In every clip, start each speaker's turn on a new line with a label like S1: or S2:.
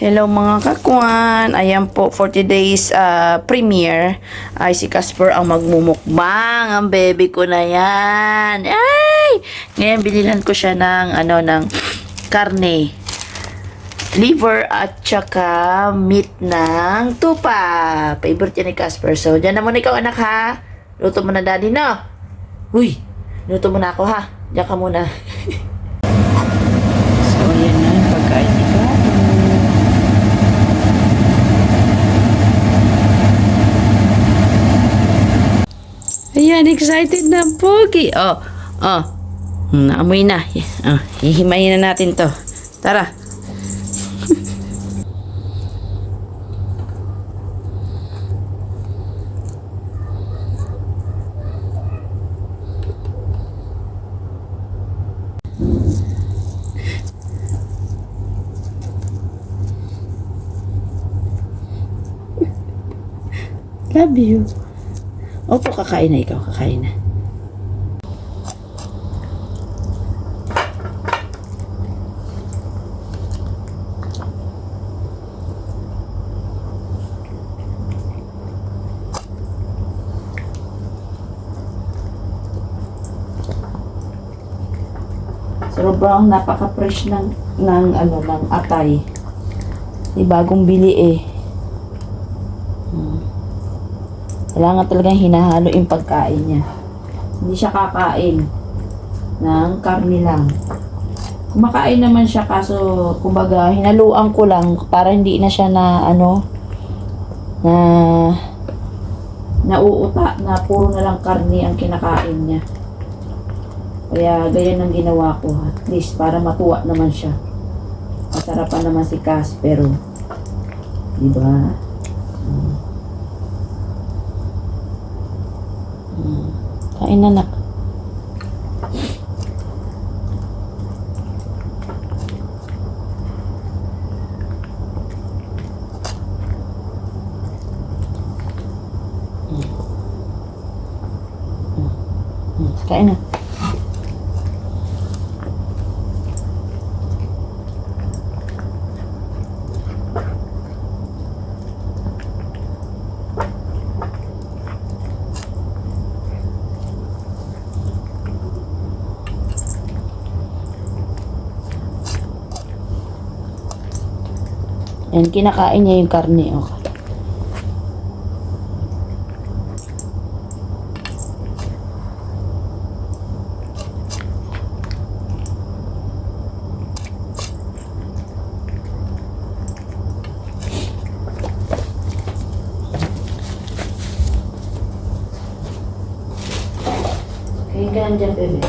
S1: Hello mga kakwan. Ayan po, for today's premiere ay si Casper ang magmumukbang. Ang baby ko na yan. Ay! Ngayon binilhan ko siya ng karne. Liver at saka meat ng tupa. Favorite yan ni Casper. So, dyan na muna ikaw anak ha. Luto mo na daddy no? Uy! Luto mo na ako ha. Diyan ka muna. So, yan na yung pagkain ni Casper. Ayan, excited na pogi. Naamoy na. Hihimayin na natin to. Tara. Love you. Opo, kakain na ikaw. Kakain na. Sobrang napaka-fresh ng atay. Bagong bili eh. Kailangan talagang hinahalo yung pagkain niya. Hindi siya kakain ng karne lang. Kumakain naman siya kaso kumbaga hinaluan ko lang para hindi na siya nauuta na puro na lang karne ang kinakain niya. Kaya ganyan ang ginawa ko. At least para matuwa naman siya. Masarapan naman si Casper. Diba? Kain na nak. Kain na. Yan, kinakain niya yung karne. Okay. Kain ka lang dyan, bebe.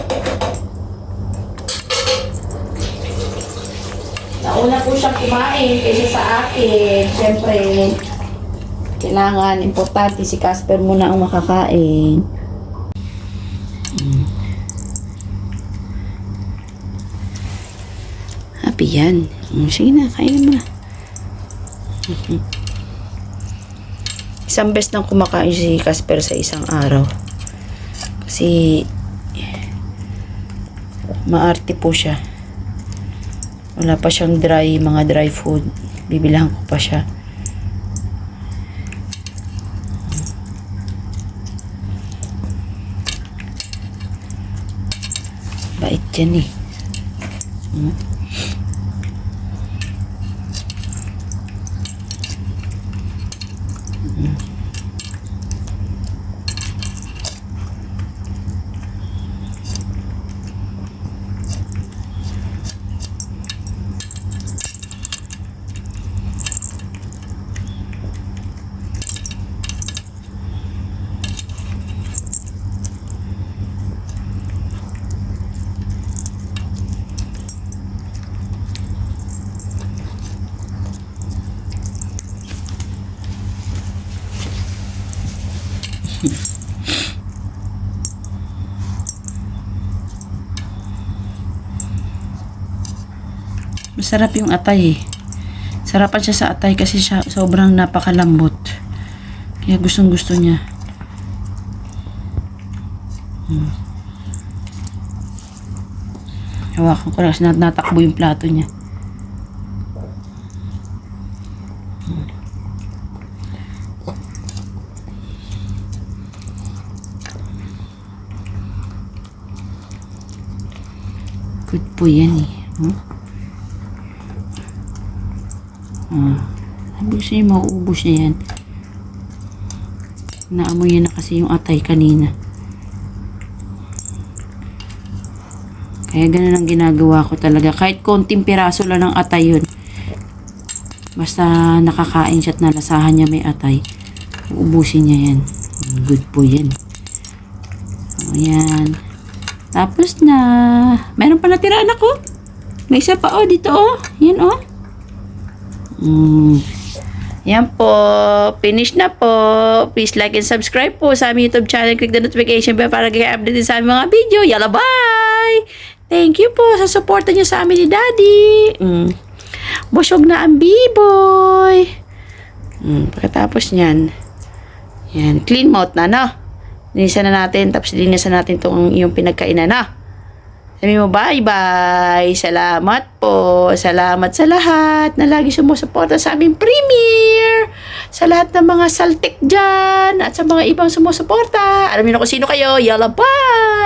S1: Nauna po siyang kumain kaysa sa akin. Siyempre, kailangan, importante si Casper muna ang makakain. Happy yan. Sige na, kain mo na. Isang beses nang kumakain si Casper sa isang araw. Kasi, maarte po siya. Wala pa siyang mga dry food. Bibilang ko pa siya. Bait yan eh. Masarap yung atay eh. Sarapan siya sa atay kasi siya sobrang napakalambot. Kaya gustong gusto niya. Hawakan ko lang, natakbo yung plato niya. Good po yan eh. Gusto niya mauubos niya yan. Naamoy na kasi yung atay kanina. Kaya ganun ang ginagawa ko talaga. Kahit konting piraso lang ng atay yun. Basta nakakain siya at nalasahan niya may atay. Uubusin niya yan. Good po yan. O yan. Tapos na. Meron pa natiraan ako. May isa pa dito Yan Yan po. Finish na po. Please like and subscribe po sa aming YouTube channel. Click the notification bell para kayo-update din sa aming mga video. Yalla, bye! Thank you po sa suporta niyo sa amin ni Daddy. Busog na ang B-boy. Pagkatapos niyan, yan, clean mouth na, no? Linisan na natin, tapos linisan natin itong yung pinagkainan, no? Sabi mo, bye-bye. Salamat po. Salamat sa lahat na lagi sumusuporta sa aming premiere. Sa lahat ng mga saltik dyan at sa mga ibang sumusuporta. Alam niyo na kung sino kayo. Yalla, bye!